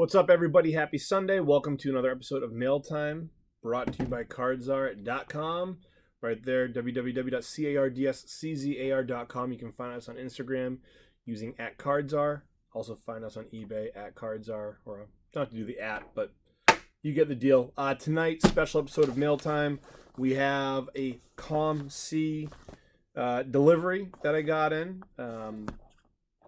What's up, everybody? Happy Sunday. Welcome to another episode of Mail Time, brought to you by Czar.com. Right there, www.cardsczar.com. You can find us on Instagram using @Cardzar. Also find us on eBay @Cardzar, or not to do the but you get the deal. Tonight, special episode of Mail Time. We have a COMC delivery that I got in. A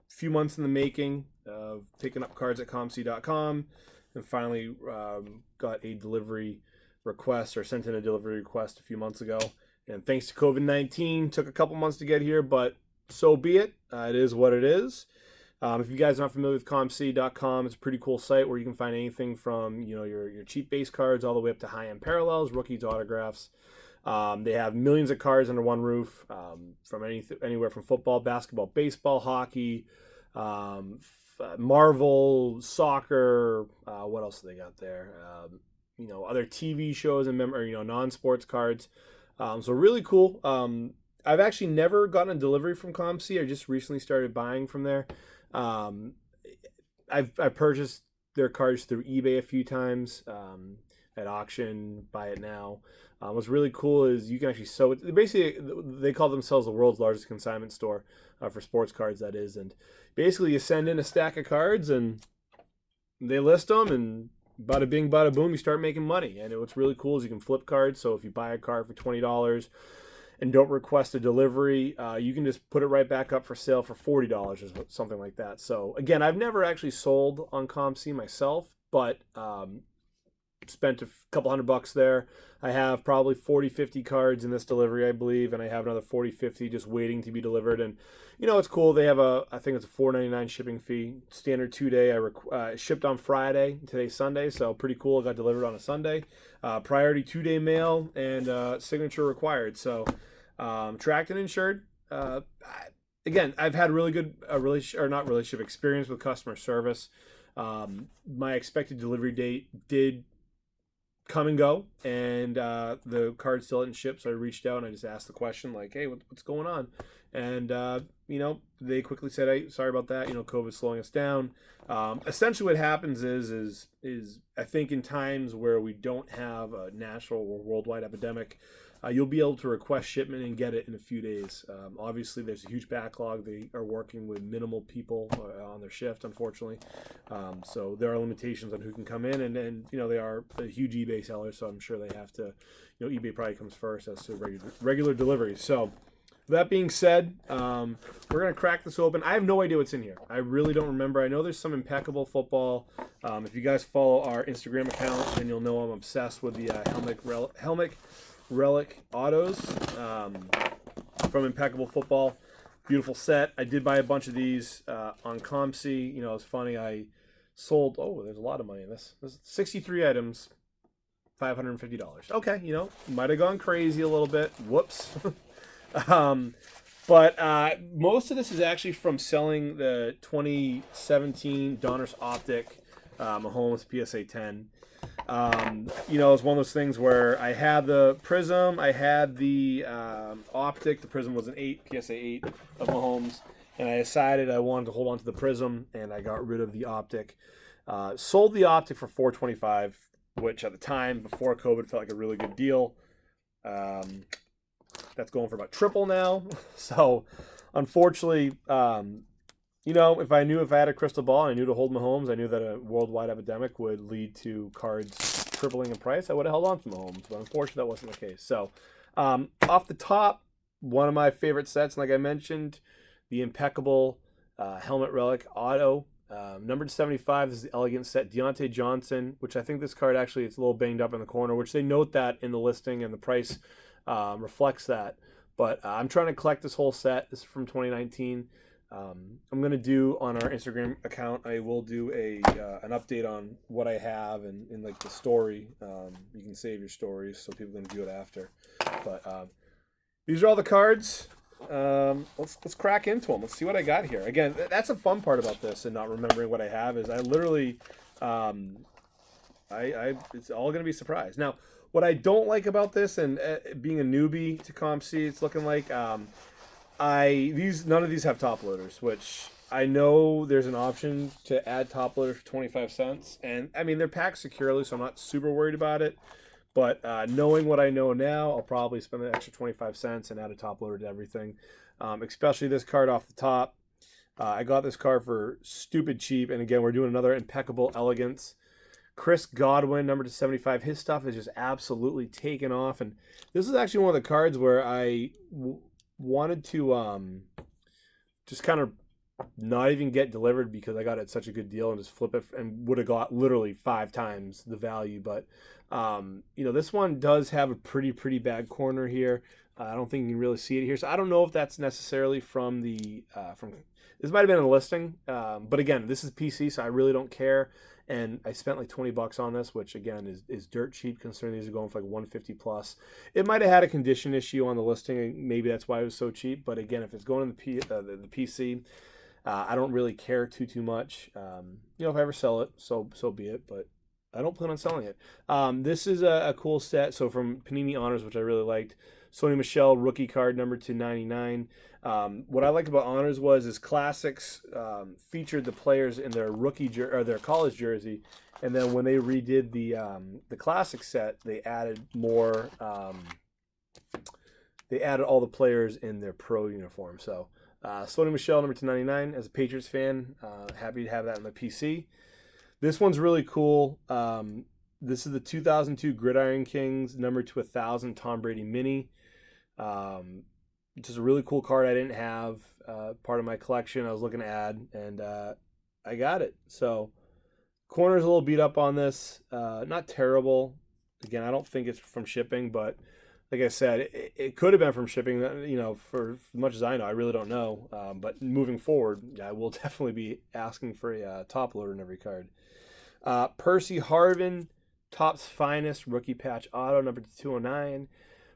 few months in the making of picking up cards at comc.com, and finally got a delivery request, or sent in a delivery request a few months ago. And thanks to COVID-19, took a couple months to get here, but so be it. It is what it is. If you guys are not familiar with comc.com, it's a pretty cool site where you can find anything from your cheap base cards all the way up to high-end parallels, rookies, autographs. They have millions of cards under one roof, from anywhere from football, basketball, baseball, hockey, Marvel, soccer. What else do they got there? Other TV shows and non-sports cards. So really cool. I've actually never gotten a delivery from COMC. I just recently started buying from there. I've purchased their cards through eBay a few times, at auction, buy it now. What's really cool is you can actually sew it. Basically, they call themselves the world's largest consignment store for sports cards, that is. And basically, you send in a stack of cards, and they list them, and bada bing, bada boom, you start making money. And what's really cool is you can flip cards. So if you buy a card for $20 and don't request a delivery, you can just put it right back up for sale for $40 or something like that. So again, I've never actually sold on COMC myself, but spent a couple $100 there. I have probably 40-50 cards in this delivery, I believe, and I have another 40-50 just waiting to be delivered. And it's cool. They have I think it's a $4.99 shipping fee, standard 2-day. I shipped on Friday, today's Sunday, so pretty cool. It got delivered on a Sunday. Priority 2-day mail, and signature required. So tracked and insured. Again, I've had really good relationship experience with customer service. My expected delivery date did come and go, and the card still didn't ship, so I reached out and I just asked the question, like, hey, what's going on? And they quickly said, hey, sorry about that, COVID's slowing us down. Essentially what happens is I think in times where we don't have a national or worldwide epidemic, you'll be able to request shipment and get it in a few days. Obviously, there's a huge backlog. They are working with minimal people on their shift, unfortunately. So there are limitations on who can come in, and they are a huge eBay seller, so I'm sure they have to, eBay probably comes first as to regular deliveries. So that being said, we're going to crack this open. I have no idea what's in here. I really don't remember. I know there's some impeccable football. If you guys follow our Instagram account, then you'll know I'm obsessed with the helmet relic autos from Impeccable Football. Beautiful set. I did buy a bunch of these on COMC. It's funny, I sold, there's a lot of money in this. There's 63 items, $550. Okay, might have gone crazy a little bit. Whoops. But most of this is actually from selling the 2017 Donruss Optic Mahomes PSA 10. It's one of those things where I had the Prism, I had the Optic. The Prism was an PSA 8 of Mahomes, and I decided I wanted to hold on to the Prism, and I got rid of the Optic. Sold the Optic for $425, which at the time, before COVID, felt like a really good deal. That's going for about triple now. So, unfortunately, if I had a crystal ball and I knew to hold Mahomes, I knew that a worldwide epidemic would lead to cards tripling in price, I would have held on to Mahomes. But unfortunately, that wasn't the case. So, off the top, one of my favorite sets, like I mentioned, the impeccable helmet relic auto, numbered 75. This is the elegant set. Deontay Johnson, which I think this card actually, it's a little banged up in the corner, which they note that in the listing, and the price reflects that. But I'm trying to collect this whole set. This is from 2019. I'm going to do on our Instagram account, I will do an update on what I have and in like the story. You can save your stories so people can view it after. But these are all the cards. Let's crack into them. Let's see what I got here. Again, that's a fun part about this and not remembering what I have is I literally, it's all going to be a surprise. Now, what I don't like about this, and being a newbie to COMC, it's looking like none of these have top loaders, which I know there's an option to add top loader for 25 cents. And, I mean, they're packed securely, so I'm not super worried about it. But knowing what I know now, I'll probably spend an extra 25 cents and add a top loader to everything, especially this card off the top. I got this card for stupid cheap. And, again, we're doing another Impeccable Elegance. Chris Godwin, number to 75. His stuff is just absolutely taken off. And this is actually one of the cards where I wanted to just kind of not even get delivered because I got it at such a good deal and just flip it and would have got literally 5 times the value. But, this one does have a pretty bad corner here. I don't think you can really see it here. So I don't know if that's necessarily from this might have been a listing. But again, this is PC, so I really don't care. And I spent like $20 on this, which again is dirt cheap considering these are going for like 150 plus. It might have had a condition issue on the listing, and maybe that's why it was so cheap. But again, if it's going in the PC, I don't really care too much. If I ever sell it, so be it. But I don't plan on selling it. This is a cool set. So from Panini Honors, which I really liked. Sony Michel rookie card number 299. What I liked about Honors was his classics featured the players in their rookie or their college jersey, and then when they redid the classic set, they added more. They added all the players in their pro uniform. So Sony Michel number 299. As a Patriots fan, happy to have that on the PC. This one's really cool. This is the 2002 Gridiron Kings number to 1,000 Tom Brady mini. Just a really cool card I didn't have, part of my collection I was looking to add, and I got it. So corner's a little beat up on this. Not terrible. Again, I don't think it's from shipping, but like I said, it could have been from shipping. For as much as I know, I really don't know. But moving forward, I will definitely be asking for a top loader in every card. Percy Harvin, Topps Finest rookie patch auto number 209.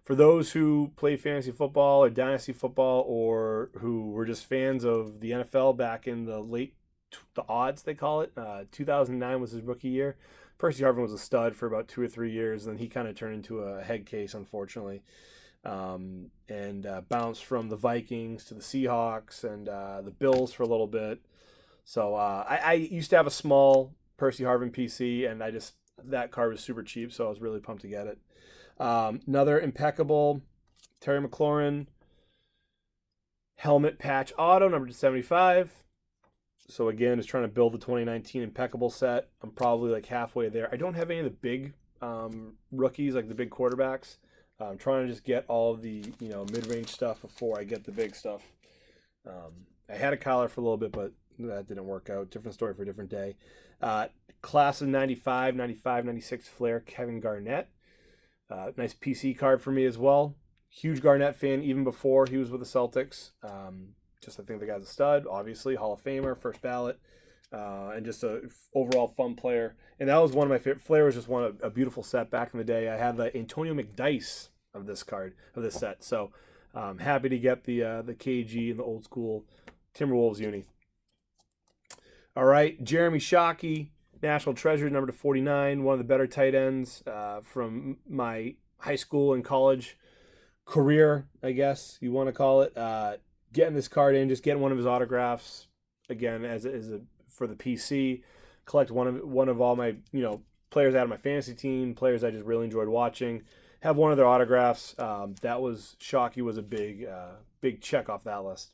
For those who play fantasy football or dynasty football, or who were just fans of the NFL back in the odds, they call it. 2009 was his rookie year. Percy Harvin was a stud for about 2 or 3 years, and then he kind of turned into a head case, unfortunately, and bounced from the Vikings to the Seahawks and the Bills for a little bit. So I used to have a small Percy Harvin PC, and that card was super cheap, so I was really pumped to get it. Another Impeccable Terry McLaurin helmet patch auto number 75. So again, just trying to build the 2019 Impeccable set. I'm probably like halfway there. I don't have any of the big rookies, like the big quarterbacks. I'm trying to just get all of the mid-range stuff before I get the big stuff. I had a collar for a little bit, but that didn't work out. Different story for a different day. Class of 95, 95, 96 Flair Kevin Garnett. Nice PC card for me as well. Huge Garnett fan even before he was with the Celtics. I think the guy's a stud, obviously. Hall of Famer, first ballot. And just a overall fun player. And that was one of my favorite. Flair was just a beautiful set back in the day. I had the Antonio McDyess of this set. So happy to get the KG and the old school Timberwolves uni. All right, Jeremy Shockey, National Treasure, number 49, one of the better tight ends from my high school and college career, I guess you want to call it. Getting this card in, just getting one of his autographs again for the PC. Collect one of all my players out of my fantasy team, players I just really enjoyed watching. Have one of their autographs. Shockey was a big check off that list.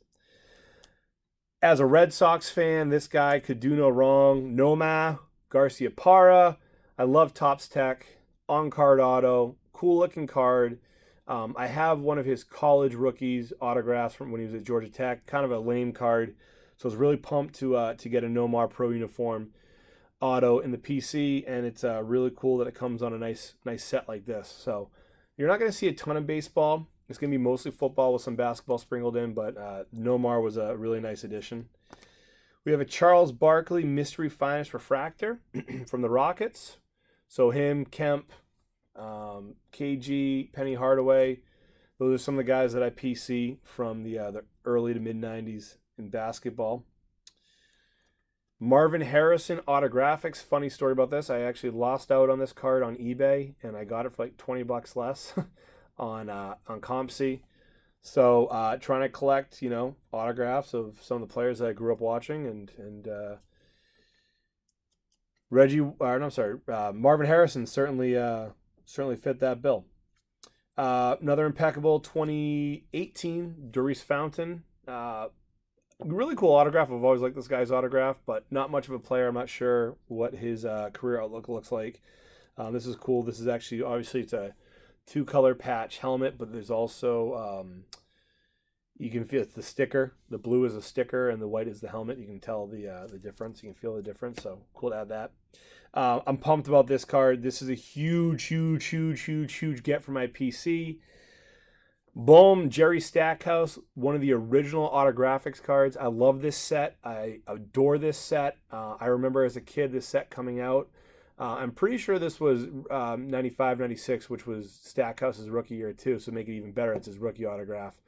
As a Red Sox fan, this guy could do no wrong. Nomar Garciaparra. I love Topps Tech. On-card auto. Cool-looking card. I have one of his college rookies autographs from when he was at Georgia Tech. Kind of a lame card. So I was really pumped to get a Nomar Pro Uniform auto in the PC. And it's really cool that it comes on a nice set like this. So you're not going to see a ton of baseball. It's going to be mostly football with some basketball sprinkled in, but Nomar was a really nice addition. We have a Charles Barkley Mystery Finest Refractor from the Rockets. So him, Kemp, KG, Penny Hardaway, those are some of the guys that I PC from the early to mid-90s in basketball. Marvin Harrison Autographics. Funny story about this. I actually lost out on this card on eBay, and I got it for like $20 less. On CompC. So trying to collect, autographs of some of the players that I grew up watching, and Marvin Harrison certainly fit that bill. Another impeccable 2018 Doris Fountain. Really cool autograph. I've always liked this guy's autograph, but not much of a player. I'm not sure what his career outlook looks like. This is cool. This is actually, obviously, it's a two-color patch helmet, but there's also, you can feel it's the sticker. The blue is a sticker, and the white is the helmet. You can tell the difference. You can feel the difference, so cool to add that. I'm pumped about this card. This is a huge get for my PC. Boom, Jerry Stackhouse, one of the original autographics cards. I love this set. I adore this set. I remember as a kid this set coming out. I'm pretty sure this was 95, 96, which was Stackhouse's rookie year too, so make it even better. It's his rookie autograph.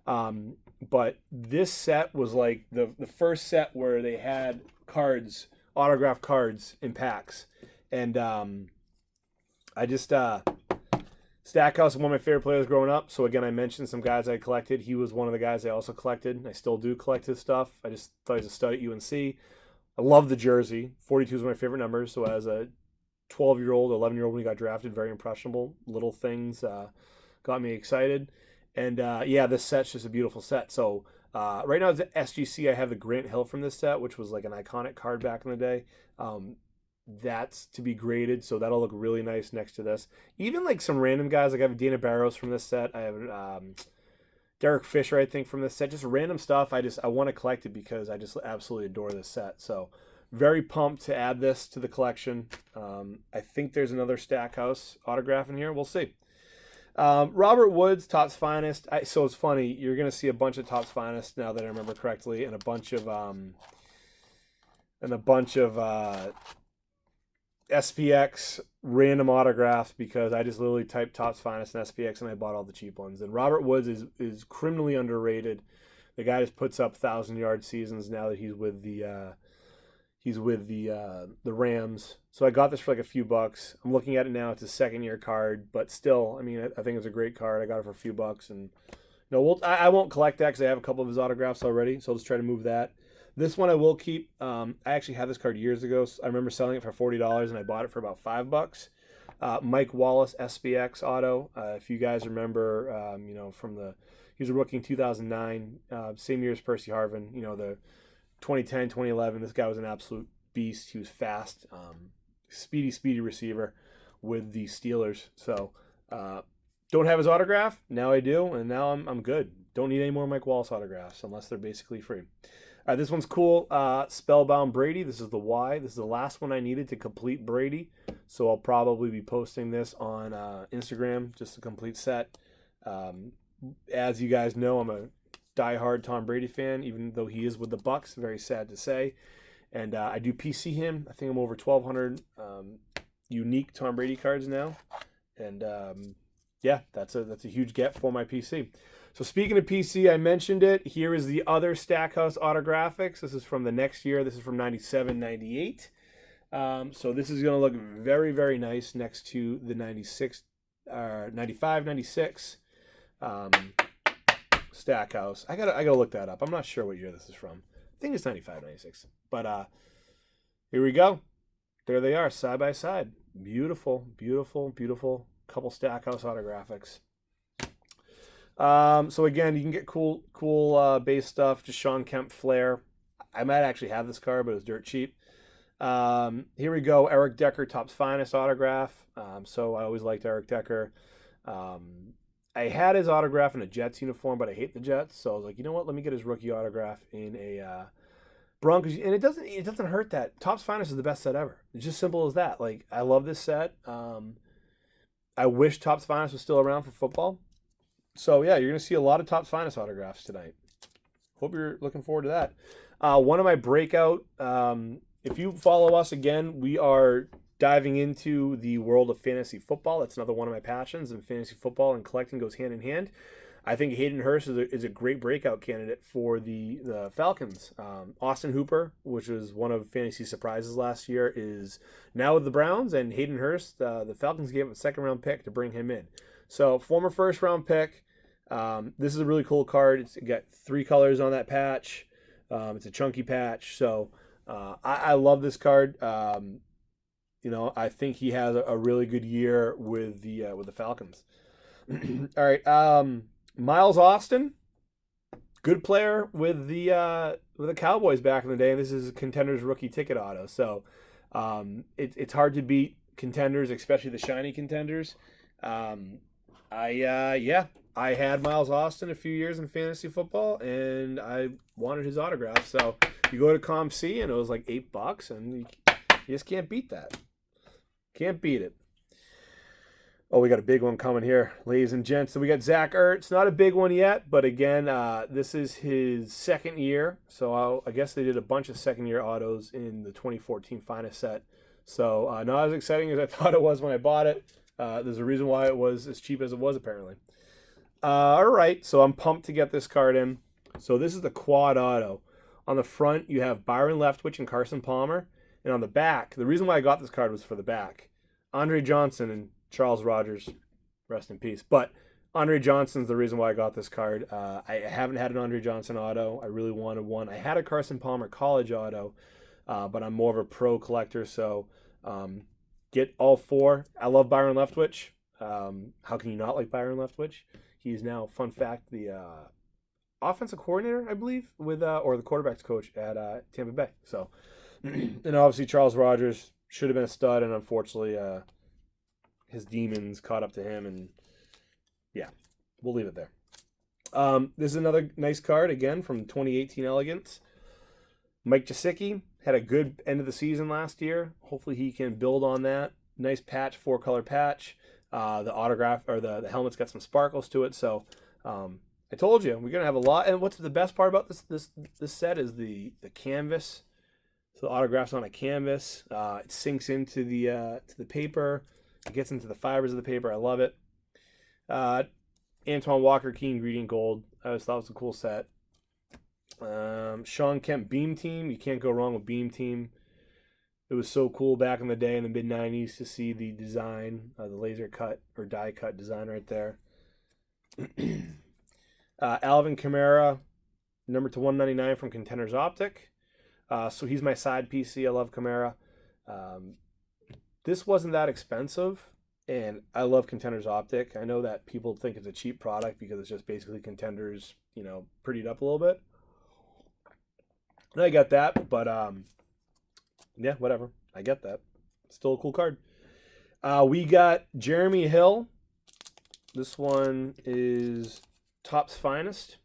But this set was like the first set where they had cards, autograph cards in packs. And I just... Stackhouse is one of my favorite players growing up. So again, I mentioned some guys I collected. He was one of the guys I also collected. I still do collect his stuff. I just thought he was a stud at UNC. I love the jersey. 42 is one of my favorite numbers. So as a 12-year-old, 11-year-old when he got drafted, very impressionable. Little things got me excited. And yeah, this set's just a beautiful set. So right now at SGC, I have the Grant Hill from this set, which was like an iconic card back in the day. That's to be graded, so that'll look really nice next to this. Even like some random guys, like I have Dana Barros from this set. I have Derek Fisher, I think, from this set. Just random stuff. I want to collect it because I just absolutely adore this set. So very pumped to add this to the collection. I think there's another Stackhouse autograph in here. We'll see. Robert Woods, Topps Finest. So it's funny. You're going to see a bunch of Topps Finest now that I remember correctly, and a bunch of SPX random autographs because I just literally typed Topps Finest and SPX and I bought all the cheap ones. And Robert Woods is criminally underrated. The guy just puts up 1,000-yard seasons now that he's with the Rams. So I got this for like a few bucks. I'm looking at it now. It's a second-year card, but still, I mean, I think it's a great card. I got it for a few bucks, and I won't collect that because I have a couple of his autographs already. So I'll just try to move that. This one I will keep. I actually had this card years ago. I remember selling it for $40, and I bought it for about $5. Mike Wallace SPX auto. If you guys remember, he was a rookie in 2009, same year as Percy Harvin. The 2010, 2011. This guy was an absolute beast. He was fast, speedy receiver with the Steelers. So don't have his autograph. Now I do, and now I'm good. Don't need any more Mike Wallace autographs unless they're basically free. This one's cool. Spellbound Brady. This is the Y. This is the last one I needed to complete Brady. So I'll probably be posting this on Instagram, just a complete set. As you guys know, I'm a diehard Tom Brady fan, even though he is with the Bucs. Very sad to say. And I do PC him. I think I'm over 1,200 unique Tom Brady cards now. And yeah, that's a huge get for my PC. So speaking of PC, I mentioned it. Here is the other Stackhouse autographics. This is from the next year. This is from 97, 98. So this is going to look very, very nice next to the 96, 95, 96 Stackhouse. I gotta look that up. I'm not sure what year this is from. I think it's 95, 96. But here we go. There they are, side by side. Beautiful, beautiful, beautiful couple Stackhouse autographics. So again, you can get cool base stuff. Just Sean Kemp flair. I might actually have this card, but it was dirt cheap. Here we go. Eric Decker, Topps Finest autograph. So I always liked Eric Decker. I had his autograph in a Jets uniform, but I hate the Jets. So I was like, you know what? Let me get his rookie autograph in a Broncos. And it doesn't hurt that Topps Finest is the best set ever. It's just simple as that. Like, I love this set. I wish Topps Finest was still around for football. So, yeah, you're going to see a lot of Topps Finest autographs tonight. Hope you're looking forward to that. One of my breakout, if you follow us again, we are diving into the world of fantasy football. That's another one of my passions, and fantasy football and collecting goes hand in hand. I think Hayden Hurst is a great breakout candidate for the Falcons. Austin Hooper, which was one of fantasy surprises last year, is now with the Browns, and Hayden Hurst, the Falcons gave up a second-round pick to bring him in. So, former first-round pick, This is a really cool card. It's got 3 colors on that patch. It's a chunky patch, so I love this card. I think he has a really good year with the Falcons. All right, Miles Austin, good player with the Cowboys back in the day. And this is a Contenders rookie ticket auto, so it's hard to beat Contenders, especially the shiny Contenders. I had Miles Austin a few years in fantasy football, and I wanted his autograph. So you go to ComC, and it was like $8, and you just can't beat that. Can't beat it. Oh, we got a big one coming here, ladies and gents. So we got Zach Ertz. Not a big one yet, but again, this is his second year. So I guess they did a bunch of second-year autos in the 2014 Finest set. So not as exciting as I thought it was when I bought it. There's a reason why it was as cheap as it was, apparently. All right, so I'm pumped to get this card in. So this is the quad auto. On the front, you have Byron Leftwich and Carson Palmer. And on the back, the reason why I got this card was for the back. Andre Johnson and Charles Rogers, rest in peace. But Andre Johnson's the reason why I got this card. I haven't had an Andre Johnson auto. I really wanted one. I had a Carson Palmer college auto, but I'm more of a pro collector, so get all 4. I love Byron Leftwich. How can you not like Byron Leftwich? He's now, fun fact, the offensive coordinator, I believe, with or the quarterback's coach at Tampa Bay. So, and obviously Charles Rogers should have been a stud, and unfortunately, his demons caught up to him, and yeah, we'll leave it there. This is another nice card again from 2018 Elegance. Mike Gesicki had a good end of the season last year. Hopefully, he can build on that. Nice patch, 4-color patch. The autograph or the helmet's got some sparkles to it, so I told you we're gonna have a lot. And what's the best part about this set is the canvas. So the autograph's on a canvas. It sinks into the paper. It gets into the fibers of the paper. I love it. Antoine Walker, Key Ingredient Gold. I always thought it was a cool set. Sean Kemp Beam Team. You can't go wrong with Beam Team. It was so cool back in the day in the mid-90s to see the design, the laser cut or die cut design right there. Alvin Kamara, number to 199 from Contenders Optic. So he's my side PC. I love Kamara. This wasn't that expensive, and I love Contenders Optic. I know that people think it's a cheap product because it's just basically Contenders, prettied up a little bit. And I get that, but yeah, whatever. I get that. Still a cool card. We got Jeremy Hill. This one is Topps Finest.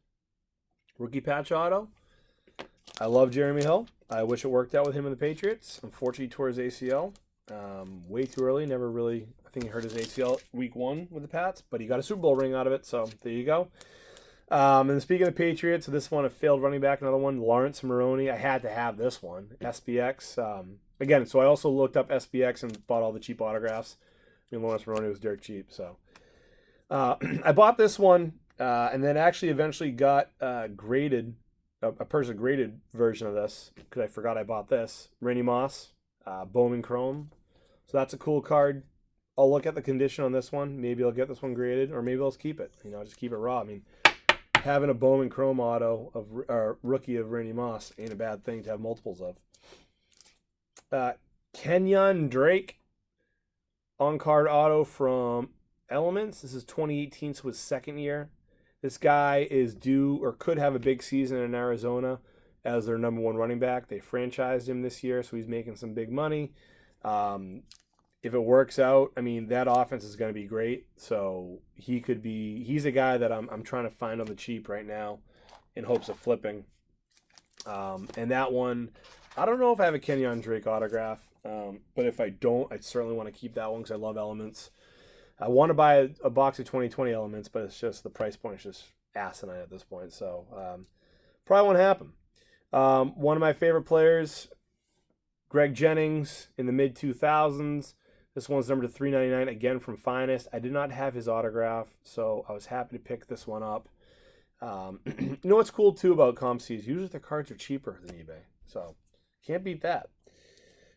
Rookie patch auto. I love Jeremy Hill. I wish it worked out with him and the Patriots. Unfortunately, he tore his ACL. Way too early. Never really, I think he hurt his ACL week 1 with the Pats, but he got a Super Bowl ring out of it, so there you go. And speaking of Patriots, so this one, a failed running back, another one, Lawrence Maroney. I had to have this one, SBX. Again, so I also looked up SBX and bought all the cheap autographs. Lawrence Maroney was dirt cheap, so. I bought this one, and then actually eventually got graded, a person graded version of this, because I forgot I bought this. Randy Moss, Bowman Chrome. So that's a cool card. I'll look at the condition on this one. Maybe I'll get this one graded, or maybe I'll just keep it. Just keep it raw. Having a Bowman Chrome auto or rookie of Randy Moss ain't a bad thing to have multiples of. Kenyon Drake on-card auto from Elements. This is 2018, so his second year. This guy is due or could have a big season in Arizona as their number 1 running back. They franchised him this year, so he's making some big money. If it works out, that offense is going to be great. So he's a guy that I'm trying to find on the cheap right now in hopes of flipping. And that one, I don't know if I have a Kenyon Drake autograph, but if I don't, I certainly want to keep that one because I love Elements. I want to buy a box of 2020 Elements, but it's just the price point is just asinine at this point. So probably won't happen. One of my favorite players, Greg Jennings in the mid-2000s. This one's number to 399, again from Finest. I did not have his autograph, so I was happy to pick this one up. You know what's cool, too, about ComC is usually their cards are cheaper than eBay. So, can't beat that.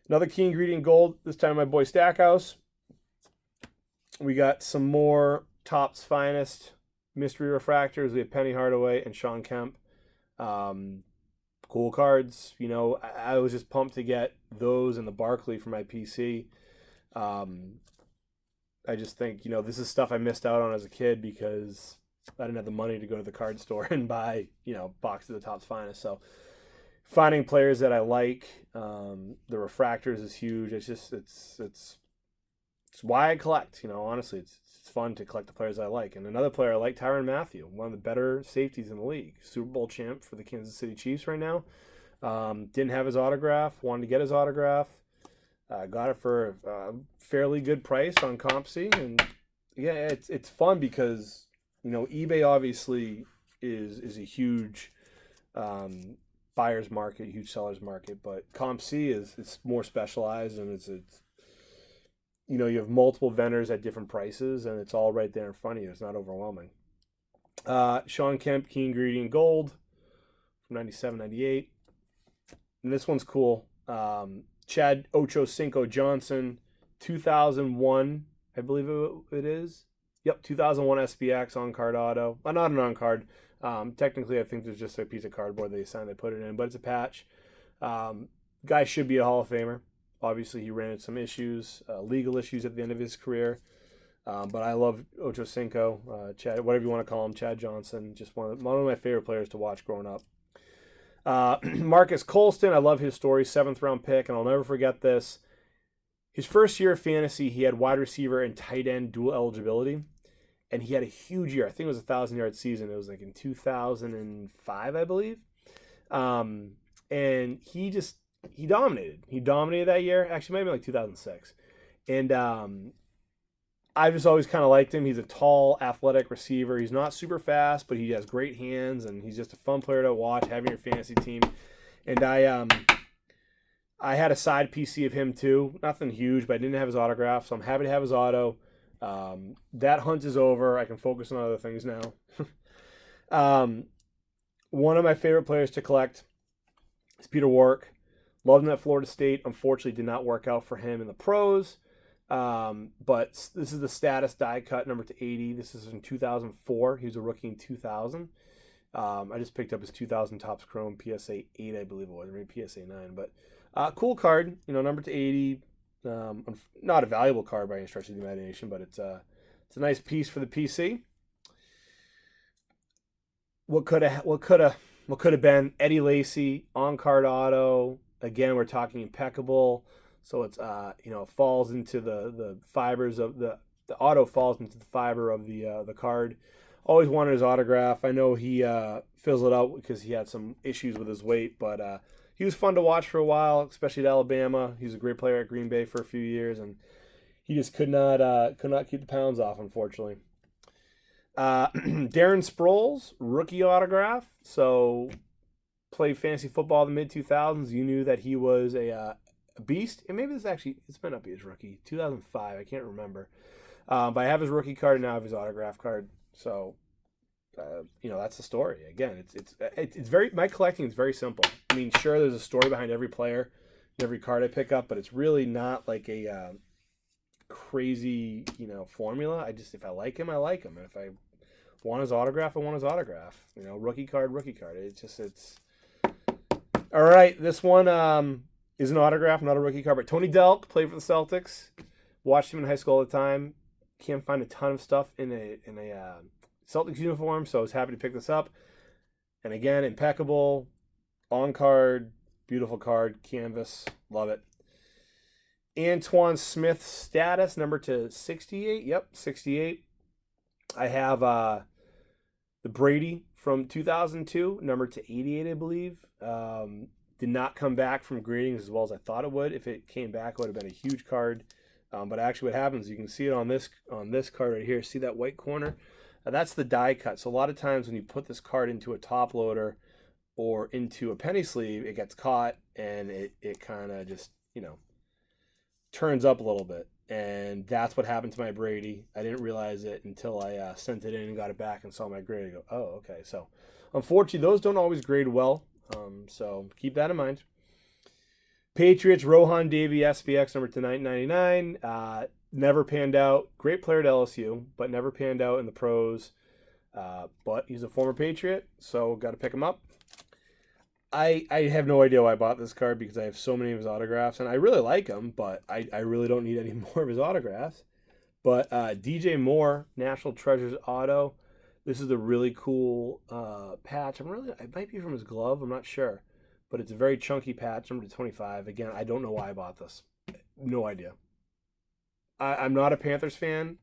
Another Key Ingredient Gold, this time my boy Stackhouse. We got some more Topps Finest mystery refractors. We have Penny Hardaway and Sean Kemp. Cool cards. I was just pumped to get those and the Barkley for my PC. I just think, this is stuff I missed out on as a kid because I didn't have the money to go to the card store and buy, box of the Topps Finest. So finding players that I like, the refractors is huge. It's just, it's why I collect, honestly, it's fun to collect the players I like. And another player I like, Tyrann Mathieu, one of the better safeties in the league, Super Bowl champ for the Kansas City Chiefs right now. Didn't have his autograph, wanted to get his autograph. Got it for a fairly good price on CompC, and yeah, it's fun because eBay obviously is a huge buyer's market, huge seller's market, but CompC is more specialized, and it's you have multiple vendors at different prices, and it's all right there in front of you. It's not overwhelming. Sean Kemp, Key Ingredient Gold from 97, 98, and this one's cool. Chad Ochocinco Johnson, 2001, I believe it is. Yep, 2001 SPX on-card auto. Not an on-card. Technically, I think there's just a piece of cardboard they put it in, but it's a patch. Guy should be a Hall of Famer. Obviously, he ran into some issues, legal issues at the end of his career. But I love Ochocinco, Chad, whatever you want to call him, Chad Johnson. Just one of my favorite players to watch growing up. Marcus Colston, I love his story, 7th round pick, and I'll never forget this. His first year of fantasy, he had wide receiver and tight end dual eligibility, and he had a huge year. I think it was a 1,000-yard season. It was like in 2005, I believe. And he dominated. He dominated that year. Actually, maybe like 2006. And I just always kind of liked him. He's a tall, athletic receiver. He's not super fast, but he has great hands, and he's just a fun player to watch, having your fantasy team. And I had a side PC of him too. Nothing huge, but I didn't have his autograph, so I'm happy to have his auto. That hunt is over. I can focus on other things now. One of my favorite players to collect is Peter Warrick. Loved him at Florida State. Unfortunately, did not work out for him in the pros. But this is the status die cut number to 80. This is in 2004. He was a rookie in 2000. I just picked up his 2000 Topps Chrome PSA 8, I believe it was, or maybe PSA 9. But cool card, number to 80. Not a valuable card by any stretch of the imagination, but it's a nice piece for the PC. What could have been Eddie Lacy on card auto. Again, we're talking impeccable. So it's falls into the fibers of the auto falls into the fiber of the card. Always wanted his autograph. I know he fizzled out because he had some issues with his weight, but he was fun to watch for a while, especially at Alabama. He was a great player at Green Bay for a few years, and he just could not keep the pounds off, unfortunately. Darren Sproles, rookie autograph. So played fantasy football in the mid-2000s. You knew that he was a beast, and maybe this might not be his rookie, 2005, I can't remember, but I have his rookie card and now I have his autograph card. So that's the story. Again, it's very, my collecting is very simple. I mean, sure, there's a story behind every player, every card I pick up, but it's really not like a crazy formula. If I like him, I like him, and if I want his autograph, I want his autograph. Rookie card. It's all right. This one is an autograph, not a rookie card, but Tony Delk played for the Celtics. Watched him in high school all the time. Can't find a ton of stuff in a Celtics uniform, so I was happy to pick this up. And again, impeccable, on card, beautiful card, canvas, love it. Antoine Smith status, number to 68. Yep, 68. I have the Brady from 2002, number to 88, I believe. Did not come back from grading as well as I thought it would. If it came back, it would have been a huge card. But actually what happens, you can see it on this card right here. See that white corner? That's the die cut. So a lot of times when you put this card into a top loader or into a penny sleeve, it gets caught and it kind of just, turns up a little bit. And that's what happened to my Brady. I didn't realize it until I sent it in and got it back and saw my grade. I go, oh, okay. So unfortunately, those don't always grade well. So keep that in mind. Patriots, Rohan Davey, SPX, number to 999. Never panned out. Great player at LSU, but never panned out in the pros. But he's a former Patriot, so got to pick him up. I have no idea why I bought this card because I have so many of his autographs, and I really like him, but I really don't need any more of his autographs. But DJ Moore, National Treasures Auto. This is a really cool patch. It might be from his glove. I'm not sure, but it's a very chunky patch, number 25. Again, I don't know why I bought this. No idea. I'm not a Panthers fan.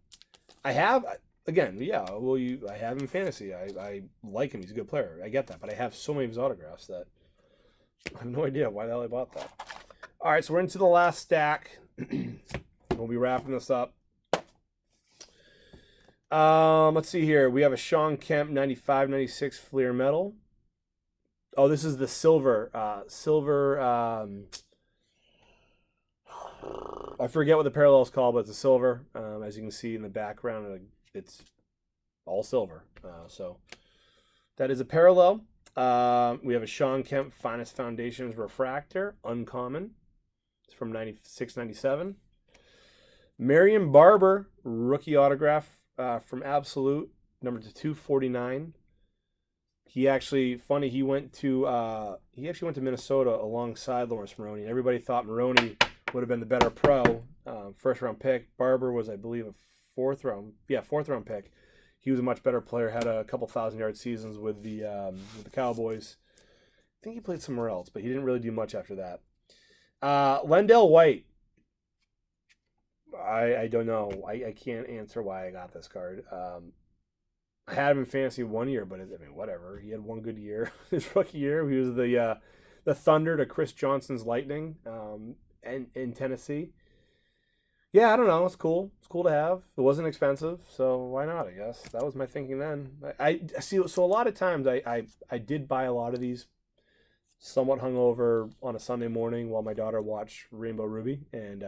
I have again, yeah. Well, I have him in fantasy. I like him. He's a good player. I get that, but I have so many of his autographs that I have no idea why the hell I bought that. All right, so we're into the last stack. We'll be wrapping this up. Let's see here. We have a Sean Kemp 95-96 Fleer Metal. Oh, this is the silver. I forget what the parallel is called, but it's a silver. As you can see in the background, it's all silver. So that is a parallel. We have a Sean Kemp Finest Foundations Refractor, uncommon. It's from 96-97. Marion Barber, rookie autograph from Absolute, number 249. He actually went to Minnesota alongside Lawrence Maroney, and everybody thought Maroney would have been the better pro. First round pick. Barber was, I believe, a fourth round pick. He was a much better player. Had a couple 1,000-yard seasons with the Cowboys. I think he played somewhere else, but he didn't really do much after that. Lendell White. I don't know. I can't answer why I got this card. I had him in fantasy 1 year, but whatever. He had one good year. His rookie year, he was the Thunder to Chris Johnson's Lightning, and in Tennessee. Yeah, I don't know. It's cool. It's cool to have. It wasn't expensive, so why not? I guess that was my thinking then. I see. So a lot of times, I did buy a lot of these, somewhat hungover on a Sunday morning while my daughter watched Rainbow Ruby, and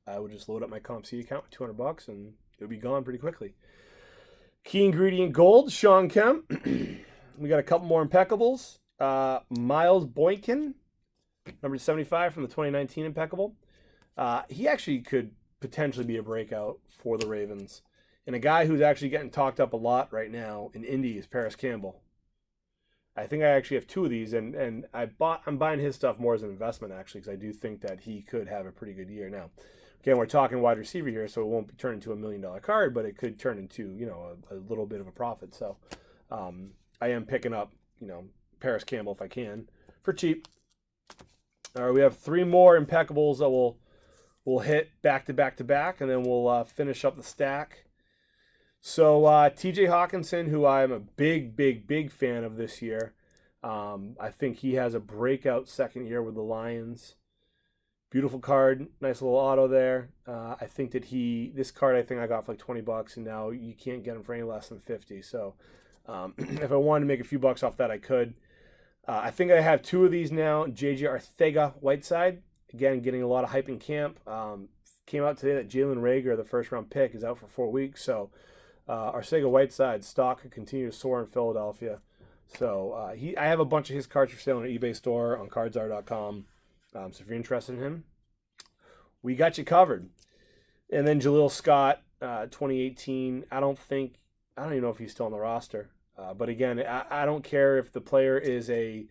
I would just load up my CompC account with $200, and it would be gone pretty quickly. Key ingredient gold, Sean Kemp. We got a couple more impeccables. Miles Boykin, number 75 from the 2019 impeccable. He actually could potentially be a breakout for the Ravens. And a guy who's actually getting talked up a lot right now in Indy is Paris Campbell. I think I actually have two of these, and I'm buying his stuff more as an investment, actually, because I do think that he could have a pretty good year. Now, again, we're talking wide receiver here, so it won't be turned into $1 million card, but it could turn into, a little bit of a profit. So I am picking up, Paris Campbell if I can for cheap. All right, we have three more impeccables that we'll hit back to back to back, and then we'll finish up the stack. So T.J. Hawkinson, who I'm a big fan of this year. I think he has a breakout second year with the Lions. Beautiful card, nice little auto there. I think that this card I think I got for like $20, and now you can't get him for any less than $50. So if I wanted to make a few bucks off that, I could. I think I have two of these now. J.J. Arcega-Whiteside, again getting a lot of hype in camp. Came out today that Jalen Reagor, the first round pick, is out for 4 weeks. So Arcega-Whiteside stock could continue to soar in Philadelphia. So I have a bunch of his cards for sale on the eBay store on cardsr.com. So if you're interested in him, we got you covered. And then Jaleel Scott, 2018. I don't even know if he's still on the roster. But again, I don't care if the player is a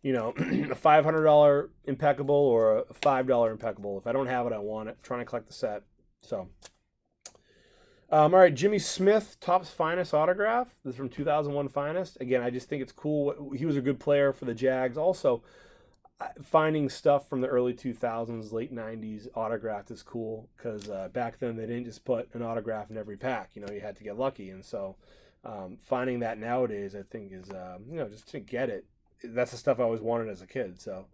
$500 impeccable or a $5 impeccable. If I don't have it, I want it. I'm trying to collect the set. So, all right, Jimmy Smith, Topps Finest autograph. This is from 2001 Finest. Again, I just think it's cool. He was a good player for the Jags. Also, finding stuff from the early 2000s, late 90s autographed is cool because back then they didn't just put an autograph in every pack. You had to get lucky. And so finding that nowadays, I think is, just to get it. That's the stuff I always wanted as a kid. So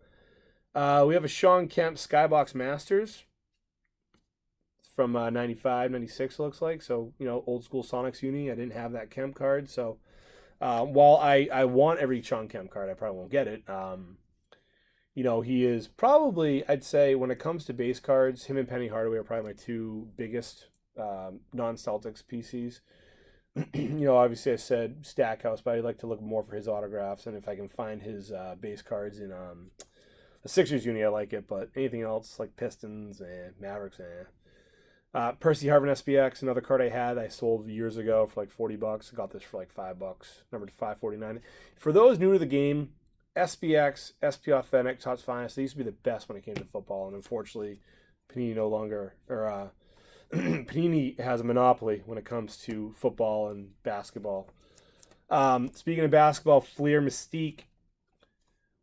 we have a Sean Kemp Skybox Masters from 95, 96, it looks like. So, old school Sonics uni. I didn't have that Kemp card. So while I want every Sean Kemp card, I probably won't get it. He is probably, I'd say, when it comes to base cards, him and Penny Hardaway are probably my two biggest non-Celtics PCs. Obviously I said Stackhouse, but I'd like to look more for his autographs, and if I can find his base cards in the Sixers uni, I like it, but anything else like Pistons and Mavericks, Percy Harvin SPX, another card I had, I sold years ago for like $40. I got this for like $5, numbered to 549. For those new to the game, SPX, SP Authentic, Topps Finest, they used to be the best when it came to football, and unfortunately, Panini no longer, or Panini has a monopoly when it comes to football and basketball. Speaking of basketball, Fleer Mystique.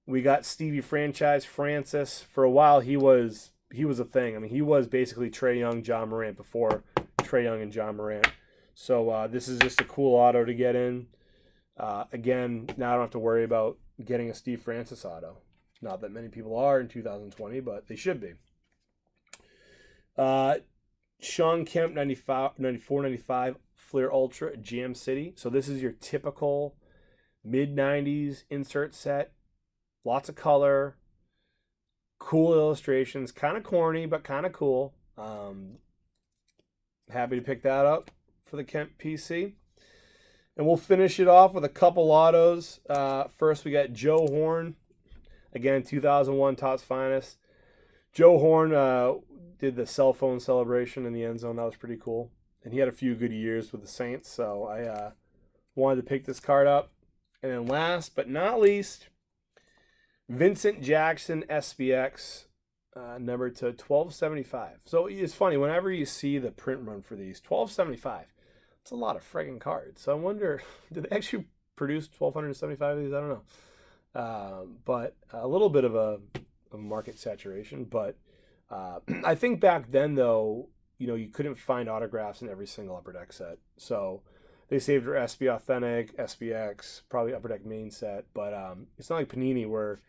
We got Stevie Franchise Francis. For a while, he was a thing. I mean, he was basically Trae Young, John Morant before Trae Young and John Morant. So this is just a cool auto to get in. Again, now I don't have to worry about getting a Steve Francis auto. Not that many people are in 2020, but they should be. Sean Kemp, 94-95, Fleer Ultra, Jam City. So this is your typical mid-90s insert set. Lots of color. Cool illustrations. Kind of corny, but kind of cool. Happy to pick that up for the Kemp PC. And we'll finish it off with a couple autos. First, we got Joe Horn. Again, 2001 Topps Finest. Joe Horn did the cell phone celebration in the end zone. That was pretty cool. And he had a few good years with the Saints, so I wanted to pick this card up. And then last but not least, Vincent Jackson SPX, numbered to 1275. So it's funny, whenever you see the print run for these, 1275, it's a lot of friggin' cards. So I wonder, did they actually produce 1275 of these? I don't know. But a little bit of a market saturation. But I think back then, though, you couldn't find autographs in every single Upper Deck set. So they saved for SB Authentic, SPX, probably Upper Deck main set. But it's not like Panini where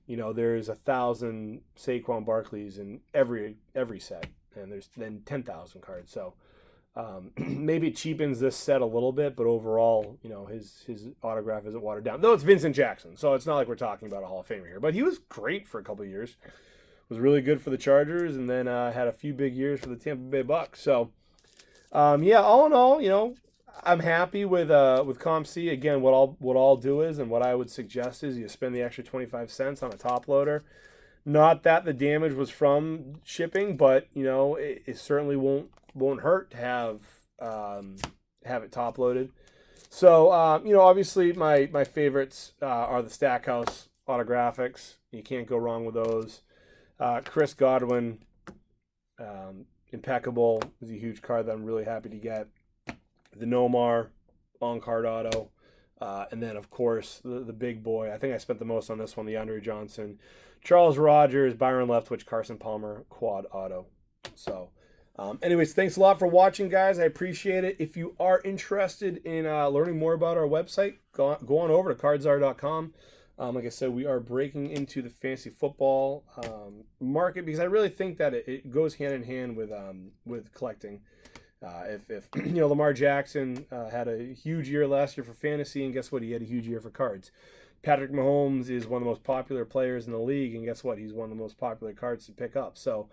there's 1,000 Saquon Barkleys in every set, and there's then 10,000 cards. So maybe it cheapens this set a little bit, but overall, his autograph isn't watered down. Though it's Vincent Jackson, so it's not like we're talking about a Hall of Famer here. But he was great for a couple of years. Was really good for the Chargers, and then had a few big years for the Tampa Bay Bucks. So, yeah, all in all, I'm happy with ComC. Again, what I'll do is, and what I would suggest is, you spend the extra 25 cents on a top loader. Not that the damage was from shipping, but it certainly won't hurt to have it top loaded. So obviously my favorites are the Stackhouse autographics. You can't go wrong with those. Chris Godwin, impeccable, is a huge card that I'm really happy to get. The Nomar on-card auto. And then, of course, the big boy. I think I spent the most on this one, the Andre Johnson. Charles Rogers, Byron Leftwich, Carson Palmer, quad auto. So, anyways, thanks a lot for watching, guys. I appreciate it. If you are interested in learning more about our website, go on over to cardzar.com. Like I said, we are breaking into the fantasy football market because I really think that it goes hand in hand with collecting. If Lamar Jackson had a huge year last year for fantasy, and guess what? He had a huge year for cards. Patrick Mahomes is one of the most popular players in the league, and guess what? He's one of the most popular cards to pick up. So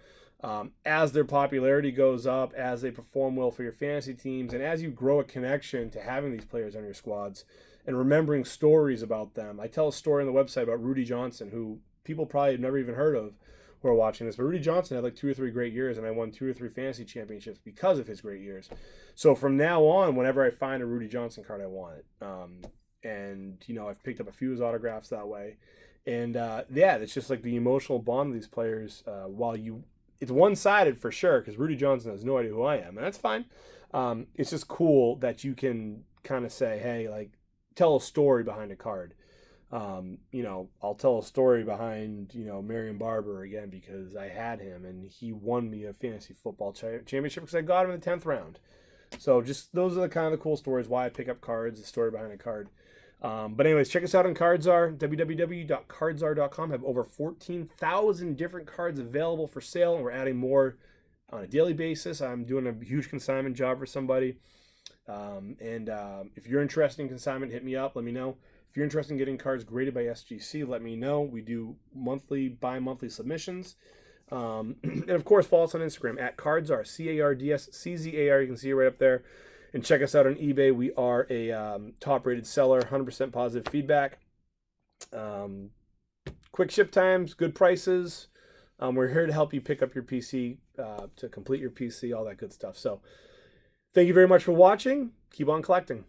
as their popularity goes up, as they perform well for your fantasy teams, and as you grow a connection to having these players on your squads and remembering stories about them. I tell a story on the website about Rudy Johnson, who people probably have never even heard of who are watching this. But Rudy Johnson had like 2 or 3 great years, and I won 2 or 3 fantasy championships because of his great years. So from now on, whenever I find a Rudy Johnson card, I want it. And I've picked up a few of his autographs that way. And yeah, it's just like the emotional bond of these players. It's one-sided for sure, because Rudy Johnson has no idea who I am, and that's fine. It's just cool that you can kind of say, hey, like, tell a story behind a card. I'll tell a story behind, Marion Barber again, because I had him and he won me a fantasy football championship because I got him in the 10th round. So just those are the kind of the cool stories, why I pick up cards, the story behind a card. But anyways, check us out on Cardzar, www.cardzar.com. Have over 14,000 different cards available for sale, and we're adding more on a daily basis. I'm doing a huge consignment job for somebody. If you're interested in consignment, hit me up, let me know. If you're interested in getting cards graded by SGC, let me know. We do bi-monthly submissions. And of course, follow us on Instagram at Cardzar, CARDSCZAR. You can see it right up there. And check us out on eBay. We are a top-rated seller, 100% positive feedback. Quick ship times, good prices. We're here to help you pick up your PC to complete your PC, all that good stuff. So thank you very much for watching. Keep on collecting.